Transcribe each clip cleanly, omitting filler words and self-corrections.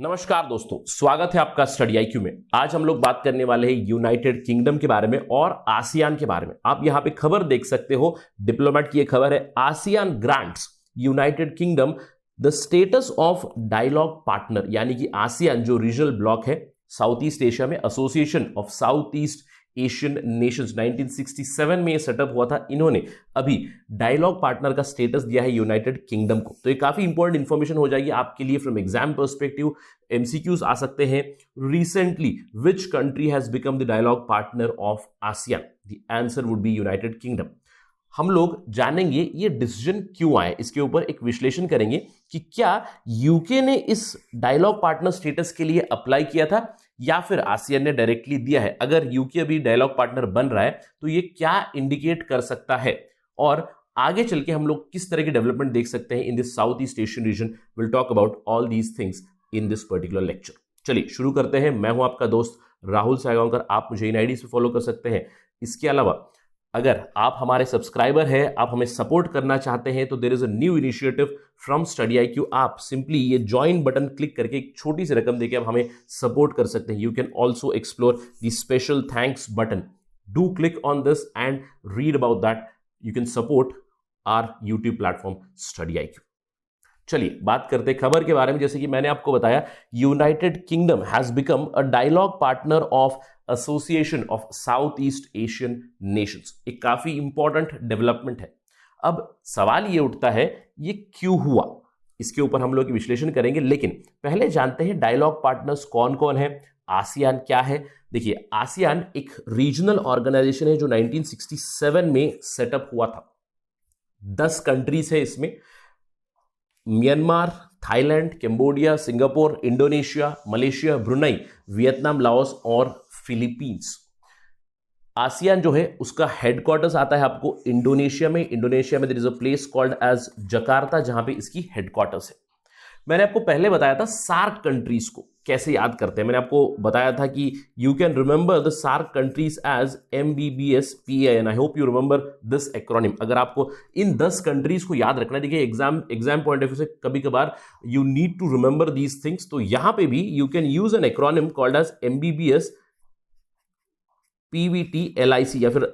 नमस्कार दोस्तों, स्वागत है आपका स्टडी आईक्यू में। आज हम लोग बात करने वाले हैं यूनाइटेड किंगडम के बारे में और आसियान के बारे में। आप यहां पे खबर देख सकते हो, डिप्लोमेट की ये खबर है, ASEAN grants United Kingdom the status of dialogue partner, यानी कि आसियान जो रीजनल ब्लॉक है साउथ ईस्ट एशिया में, Association of South East Asian Nations 1967 में ये सेटअप हुआ था। इन्होंने अभी डायलॉग पार्टनर का स्टेटस दिया है यूनाइटेड किंगडम को। तो ये काफी इंपॉर्टेंट इंफॉर्मेशन हो जाएगी आपके लिए फ्रॉम एग्जाम पर्सपेक्टिव। एमसीक्यूज आ सकते हैं। Recently which country has become the dialogue partner of ASEAN? The answer would be United Kingdom. हम लोग जानेंगे ये डिसीजन क्यों आए, इसके ऊपर एक विश्लेषण करेंगे कि क्या यूके ने इस डायलॉग पार्टनर स्टेटस के लिए अप्लाई किया था या फिर आसियान ने डायरेक्टली दिया है। अगर यूके अभी डायलॉग पार्टनर बन रहा है तो ये क्या इंडिकेट कर सकता है और आगे चल के हम लोग किस तरह की डेवलपमेंट देख सकते हैं in this south East Asian region. Will talk about all these things in this particular lecture. चलिए शुरू करते हैं। मैं हूं आपका दोस्त राहुल सायगांवकर। आप मुझे इन आईडी से फॉलो कर सकते हैं। इसके अलावा अगर आप हमारे सब्सक्राइबर हैं, आप हमें सपोर्ट करना चाहते हैं, तो there is a new initiative from Study IQ. आप सिंपली ये ज्वाइन बटन क्लिक करके एक छोटी सी रकम देके आप हमें सपोर्ट कर सकते हैं। You can also explore the special thanks button. Do click on this and read about that. You can support our YouTube platform Study IQ. चलिए बात करते हैं खबर के बारे में। जैसे कि मैंने आपको बताया, United Kingdom has become a dialogue partner of Association of South East Asian Nations. एक काफी इंपॉर्टेंट डेवलपमेंट है। अब सवाल ये उठता है ये क्यों हुआ, इसके ऊपर हम लोग विश्लेषण करेंगे। लेकिन पहले जानते हैं डायलॉग पार्टनर्स कौन कौन है, आसियान क्या है। देखिए, आसियान एक रीजनल ऑर्गेनाइजेशन है जो 1967 में सेटअप हुआ था। 10 कंट्रीज है इसमें, Myanmar, Thailand, Cambodia, Singapore, Indonesia, Malaysia, Brunei, Vietnam, Laos और फिलीपींस। आसियान जो है उसका हेडक्वार्टर्स आता है आपको इंडोनेशिया में। इंडोनेशिया में there is a place called as Jakarta, जहां पे इसकी हेडक्वार्टर्स है। मैंने आपको पहले बताया था सार्क कंट्रीज को कैसे याद करते हैं। मैंने आपको बताया था कि you can remember the SAARC countries as MBBSPAN। I hope you remember this acronym. अगर आपको इन 10 कंट्रीज को याद रखना है, देखिए एग्जाम पॉइंट ऑफ व्यू से कभी कभार you need to remember these things, तो यहां पे भी you can use an acronym called as MBBS PVT LIC या फिर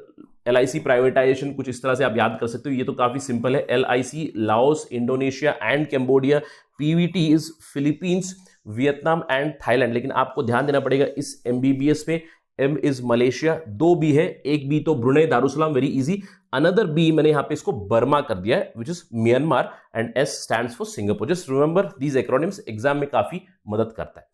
LIC प्राइवेटाइजेशन, कुछ इस तरह से आप याद कर सकते हो। ये तो काफी सिंपल है। LIC Laos, Indonesia and Cambodia, PVT is Philippines, Vietnam and Thailand. लेकिन आपको ध्यान देना पड़ेगा इस MBBS पे, M इज मलेशिया, 2 B है, एक B तो Brunei Darussalam, very easy. Another B मैंने यहां पे इसको बर्मा कर दिया है which is Myanmar, and S stands for Singapore. Just remember these acronyms, exam में काफी मदद करता है।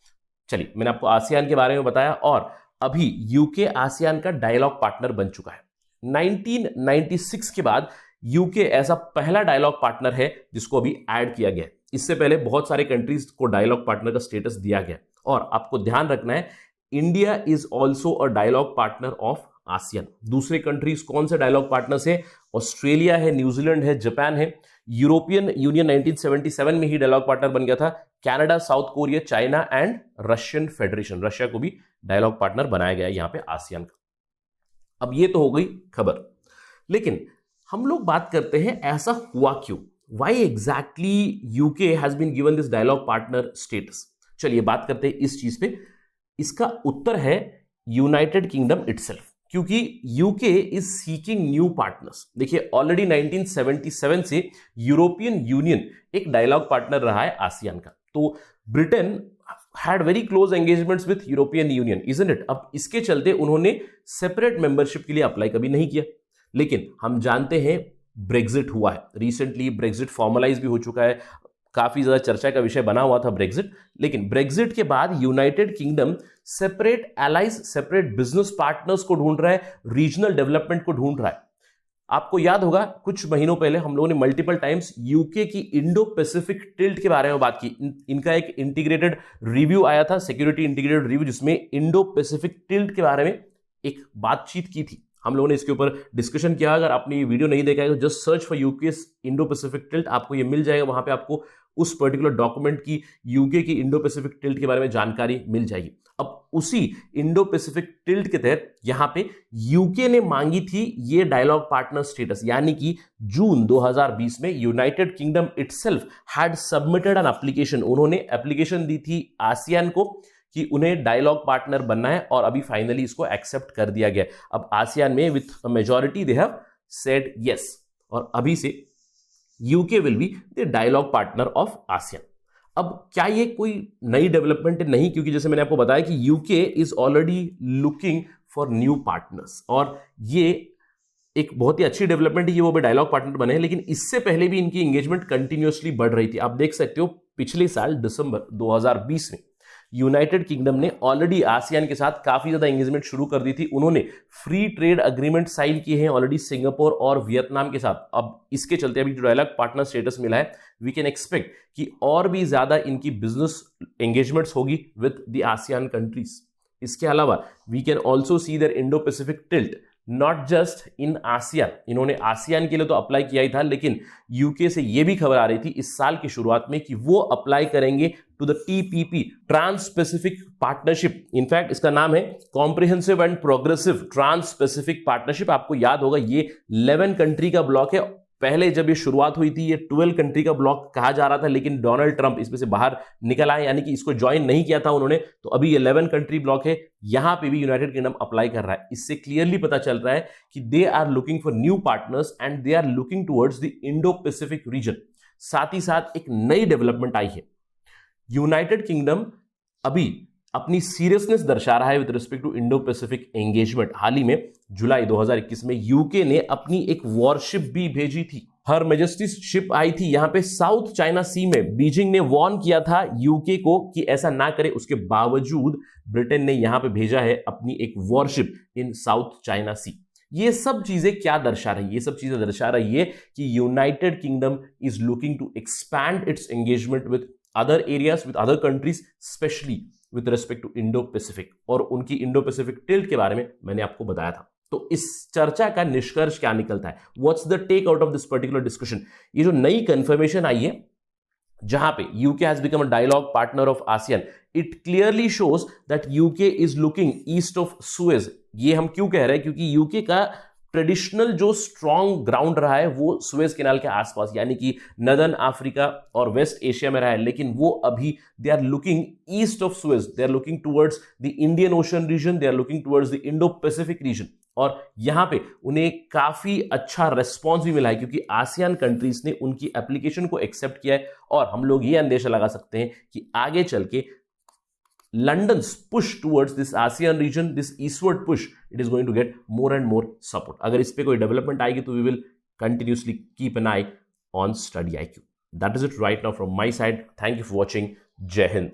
चलिए, मैंने आपको आसियान के बारे में बताया और अभी यूके आसियान का डायलॉग पार्टनर बन चुका है। 1996 के बाद यूके ऐसा पहला डायलॉग पार्टनर है जिसको अभी ऐड किया गया है। इससे पहले बहुत सारे कंट्रीज को डायलॉग पार्टनर का स्टेटस दिया गया। और आपको ध्यान रखना है, India is also a dialogue partner of ASEAN. दूसरे कंट्रीज कौन से डायलॉग पार्टनर्स है? ऑस्ट्रेलिया है, न्यूजीलैंड है, जापान है। यूरोपियन यूनियन 1977 में ही डायलॉग पार्टनर बन गया था। Canada, South Korea, China and Russian Federation, Russia को भी डायलॉग पार्टनर बनाया गया है यहां पे आसियान का। अब ये तो हो गई खबर, लेकिन हम लोग बात करते हैं ऐसा हुआ क्यों, why exactly UK has been given this dialogue partner status. चलिए बात करते हैं इस चीज पे। इसका उत्तर है यूनाइटेड किंगडम इटसेल्फ, क्योंकि UK is seeking new partners. देखिए, ऑलरेडी 1977 से यूरोपियन यूनियन एक डायलॉग पार्टनर रहा है आसियान का। तो Britain had very close engagements with European Union, isn't it? अब इसके चलते उन्होंने सेपरेट मेंबरशिप के लिए अप्लाई कभी नहीं किया। लेकिन हम जानते हैं ब्रेग्जिट हुआ है रिसेंटली, ब्रेग्जिट फॉर्मलाइज भी हो चुका है, काफी ज्यादा चर्चा का विषय बना हुआ था ब्रेग्जिट। लेकिन ब्रेग्जिट के बाद United kingdom separate allies, separate business partners को ढूंढ रहा है, रीजनल डेवलपमेंट को ढूंढ रहा है। आपको याद होगा कुछ महीनों पहले हम लोगों ने मल्टीपल टाइम्स यूके की इंडो पैसिफिक टिल्ट के बारे में बात की। इनका एक इंटीग्रेटेड रिव्यू आया था, सिक्योरिटी इंटीग्रेटेड रिव्यू, जिसमें इंडो पैसिफिक टिल्ट के बारे में एक बातचीत की थी। हम लोगों ने इसके ऊपर डिस्कशन किया। अगर आपने ये वीडियो नहीं देखा है तो just search for UK Indo Pacific tilt, आपको ये मिल जाएगा। वहां पे आपको उस पर्टिकुलर डॉक्यूमेंट की, यूके की इंडो पैसिफिक टिल्ट के बारे में जानकारी मिल जाएगी। अब उसी इंडो पैसिफिक टिल्ट के तहत यहां पे यूके ने मांगी थी ये डायलॉग पार्टनर स्टेटस, यानी कि जून 2020 में United kingdom itself had submitted an application, उन्होंने एप्लीकेशन दी थी आसियान को कि उन्हें डायलॉग पार्टनर बनना है, और अभी फाइनली इसको एक्सेप्ट कर दिया गया। अब आसियान में with a majority they have said yes, और अभी से UK will be the dialogue partner of ASEAN. अब क्या ये कोई नई डेवलपमेंट है? नहीं, क्योंकि जैसे मैंने आपको बताया कि UK is already looking for new partners, और ये एक बहुत ही अच्छी डेवलपमेंट है, ये वो भी डायलॉग पार्टनर बने हैं, लेकिन इससे पहले भी इनकी एंगेजमेंट कंटिन्यूअसली बढ़ रही थी। आप देख सकते हो पिछले साल दिसंबर 2020 में यूनाइटेड किंगडम ने ऑलरेडी आसियान के साथ काफी ज्यादा एंगेजमेंट शुरू कर दी थी। उन्होंने फ्री ट्रेड अग्रीमेंट साइन किए हैं ऑलरेडी सिंगापुर और वियतनाम के साथ। अब इसके चलते अभी जो डायलॉग पार्टनर स्टेटस मिला है, वी कैन एक्सपेक्ट कि और भी ज्यादा इनकी बिजनेस एंगेजमेंट्स होगी विद द आसियान कंट्रीज। इसके अलावा we can also see their Indo Pacific tilt not just in ASEAN. इन्होंने आसियान के लिए तो अप्लाई किया ही था, लेकिन यूके से यह भी खबर आ रही थी इस साल की शुरुआत में कि वो अप्लाई करेंगे to the TPP, Trans Pacific Partnership. In fact इसका नाम है comprehensive and progressive Trans Pacific Partnership. आपको याद होगा ये 11 कंट्री का ब्लॉक है। पहले जब ये शुरुआत हुई थी ये 12 कंट्री का ब्लॉक कहा जा रहा था, लेकिन डोनाल्ड ट्रंप इसमें से बाहर निकल आए, यानी कि इसको ज्वाइन नहीं किया था उन्होंने। तो अभी 11 कंट्री ब्लॉक है, यहां पे भी यूनाइटेड किंगडम अप्लाई कर रहा है। इससे क्लियरली पता चल रहा है कि they are looking for new partners and they are looking towards the Indo Pacific region. साथ ही साथ एक नई डेवलपमेंट आई है, यूनाइटेड किंगडम अभी अपनी सीरियसनेस दर्शा रहा है with respect to Indo Pacific engagement. हाल ही में जुलाई 2021 में यूके ने अपनी एक वॉरशिप भी भेजी थी, हर मेजेस्टी शिप आई थी यहां पे साउथ चाइना सी में। बीजिंग ने वार्न किया था यूके को कि ऐसा ना करे, उसके बावजूद ब्रिटेन ने यहां पे भेजा है अपनी एक वॉरशिप इन साउथ चाइना सी। ये सब चीजें क्या दर्शा रही है? ये सब चीजें दर्शा रही है कि United Kingdom is looking to expand its engagement with other areas, with other countries, specially with respect to Indo Pacific. और उनकी इंडो पैसिफिक टिल्ट के बारे में मैंने आपको बताया था। तो इस चर्चा का निष्कर्ष क्या निकलता है? What's the take out of this particular discussion? ये जो नई कंफर्मेशन आई है जहां पे UK has become a dialogue partner of ASEAN, it clearly shows that UK is looking east of Suez. ये हम क्यों कह रहे हैं? क्योंकि यूके का ट्रेडिशनल जो स्ट्रॉन्ग ग्राउंड रहा है वो सुएज कैनाल के आसपास, यानी कि नदर्न अफ्रीका और वेस्ट एशिया में रहा है, लेकिन वो अभी they are looking east of Suez, they are looking towards the Indian Ocean region, they are looking towards the Indo Pacific region. और यहां पे उन्हें काफी अच्छा रेस्पॉन्स भी मिला है, क्योंकि आसियान कंट्रीज ने उनकी एप्लीकेशन को एक्सेप्ट किया है। और हम लोग ये अंदेशा लगा सकते हैं कि आगे चल के London's push towards this ASEAN region, this eastward push, it is going to get more and more support. अगर इस पे कोई डेवलपमेंट आएगी तो we will continuously keep an eye on Study IQ. That is it right now from my side. Thank you for watching. जय हिंद.